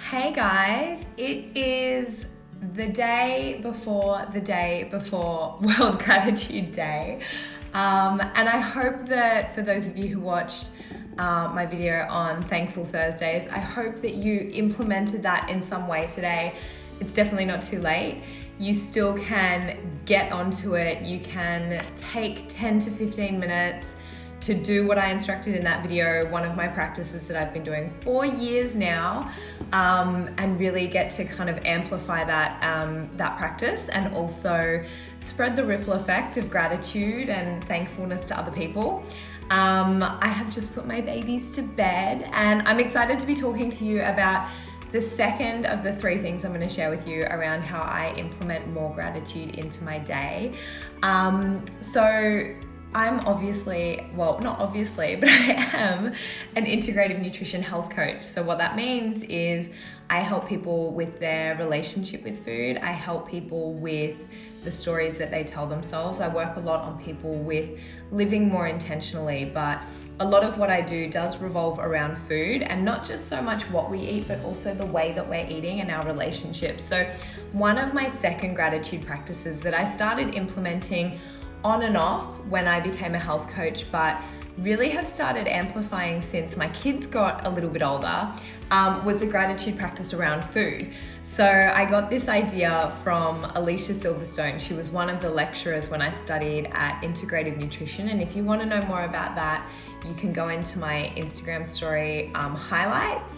Hey guys, it is the day before World Gratitude Day. And I hope that for those of you who watched my video on Thankful Thursdays, I hope that you implemented that in some way today. It's definitely not too late. You still can get onto it. You can take 10 to 15 minutes to do what I instructed in that video, one of my practices that I've been doing for years now, and really get to kind of amplify that practice and also spread the ripple effect of gratitude and thankfulness to other people. I have just put my babies to bed and I'm excited to be talking to you about the second of the three things I'm going to share with you around how I implement more gratitude into my day. So I'm obviously, well, not obviously, but I am an integrative nutrition health coach. So what that means is I help people with their relationship with food. I help people with the stories that they tell themselves. I work a lot on people with living more intentionally, but a lot of what I do does revolve around food, and not just so much what we eat, but also the way that we're eating and our relationships. So one of my second gratitude practices that I started implementing on and off when I became a health coach, but really have started amplifying since my kids got a little bit older, was a gratitude practice around food. So I got this idea from Alicia Silverstone. She was one of the lecturers when I studied at Integrative Nutrition. And if you want to know more about that, you can go into my Instagram story highlights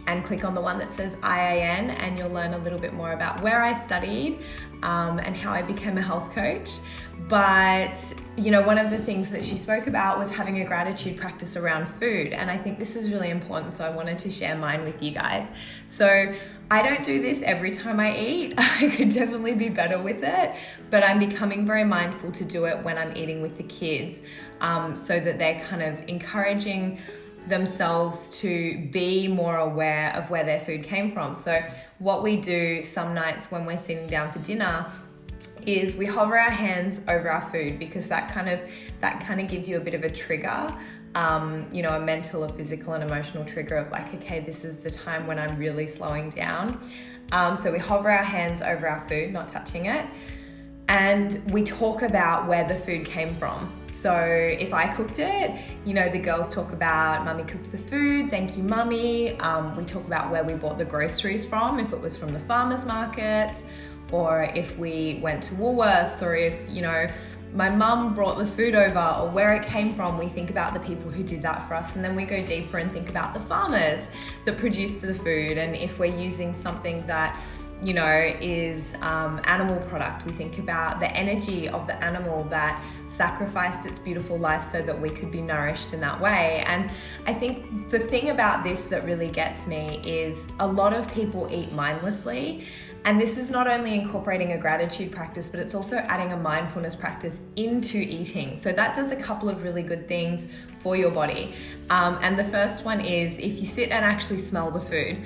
and click on the one that says IAN, and you'll learn a little bit more about where I studied and how I became a health coach. But, you know, one of the things that she spoke about was having a gratitude practice around food. And I think this is really important, so I wanted to share mine with you guys. So I don't do this every time I eat. I could definitely be better with it, but I'm becoming very mindful to do it when I'm eating with the kids, so that they're kind of encouraging themselves to be more aware of where their food came from. So what we do some nights when we're sitting down for dinner is we hover our hands over our food, because that kind of gives you a bit of a trigger, a mental, a physical and emotional trigger of like, okay, this is the time when I'm really slowing down. So we hover our hands over our food, not touching it, and we talk about where the food came from. So if I cooked it, the girls talk about mummy cooked the food, thank you mummy. We talk about where we bought the groceries from, if it was from the farmers markets, or if we went to Woolworths, or if, my mum brought the food over, or where it came from. We think about the people who did that for us, and then we go deeper and think about the farmers that produced the food. And if we're using something that is animal product, we think about the energy of the animal that sacrificed its beautiful life so that we could be nourished in that way. And I think the thing about this that really gets me is a lot of people eat mindlessly. And this is not only incorporating a gratitude practice, but it's also adding a mindfulness practice into eating. So that does a couple of really good things for your body. And the first one is, if you sit and actually smell the food,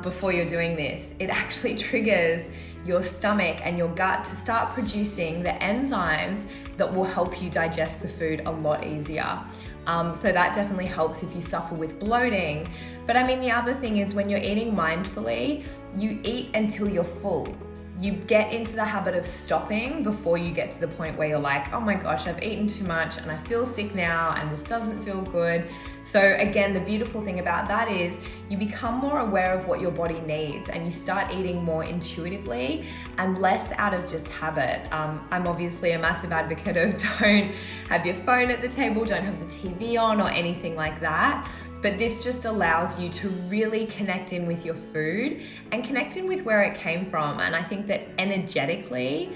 before you're doing this, it actually triggers your stomach and your gut to start producing the enzymes that will help you digest the food a lot easier. So that definitely helps if you suffer with bloating. But the other thing is, when you're eating mindfully, you eat until you're full. You get into the habit of stopping before you get to the point where you're like, oh my gosh, I've eaten too much and I feel sick now and this doesn't feel good. So again, the beautiful thing about that is you become more aware of what your body needs, and you start eating more intuitively and less out of just habit. I'm obviously a massive advocate of don't have your phone at the table, don't have the TV on or anything like that. But this just allows you to really connect in with your food and connect in with where it came from. And I think that energetically,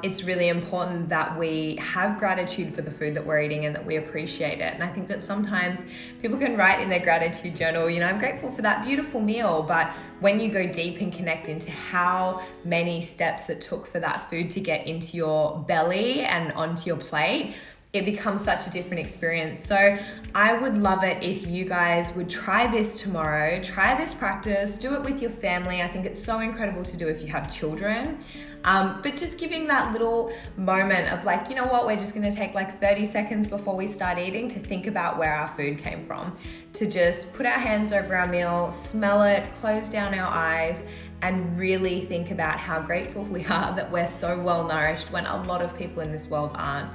it's really important that we have gratitude for the food that we're eating and that we appreciate it. And I think that sometimes people can write in their gratitude journal, I'm grateful for that beautiful meal. But when you go deep and connect into how many steps it took for that food to get into your belly and onto your plate, it becomes such a different experience. So I would love it if you guys would try this tomorrow, try this practice, do it with your family. I think it's so incredible to do if you have children. But just giving that little moment of like, you know what, we're just gonna take like 30 seconds before we start eating to think about where our food came from, to just put our hands over our meal, smell it, close down our eyes, and really think about how grateful we are that we're so well nourished when a lot of people in this world aren't.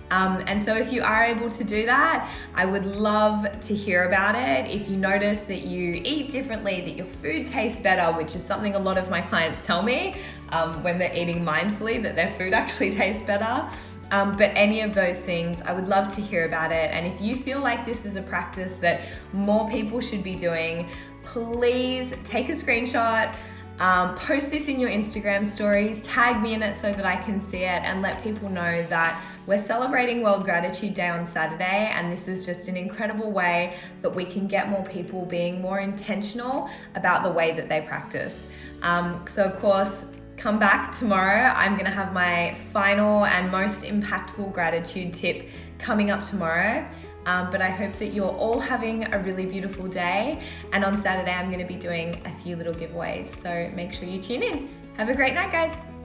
And so if you are able to do that, I would love to hear about it. If you notice that you eat differently, that your food tastes better, which is something a lot of my clients tell me when they're eating mindfully, that their food actually tastes better. But any of those things, I would love to hear about it. And if you feel like this is a practice that more people should be doing, please take a screenshot, post this in your Instagram stories, tag me in it so that I can see it, and let people know that we're celebrating World Gratitude Day on Saturday, and this is just an incredible way that we can get more people being more intentional about the way that they practice. So of course, come back tomorrow. I'm gonna have my final and most impactful gratitude tip coming up tomorrow. But I hope that you're all having a really beautiful day. And on Saturday, I'm gonna be doing a few little giveaways. So make sure you tune in. Have a great night, guys.